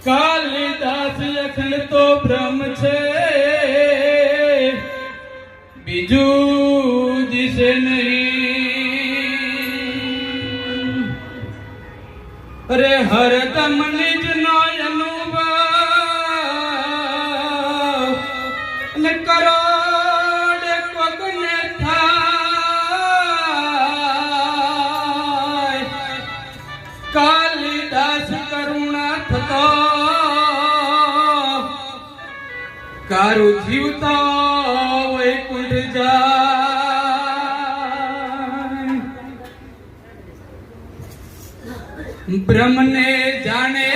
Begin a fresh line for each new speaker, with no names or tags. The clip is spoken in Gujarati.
કાલિદાસ અખંડ તો બ્રહ્મ છે, બીજું દિશે નહીં. અરે હરદમ નિજ નો અનુભવ ને કરોડ કોકને થાય. કાલિદાસ કરુણા થતો કારુ જીવતો વૈકુંઠ જાય. બ્રહ્મને જાણે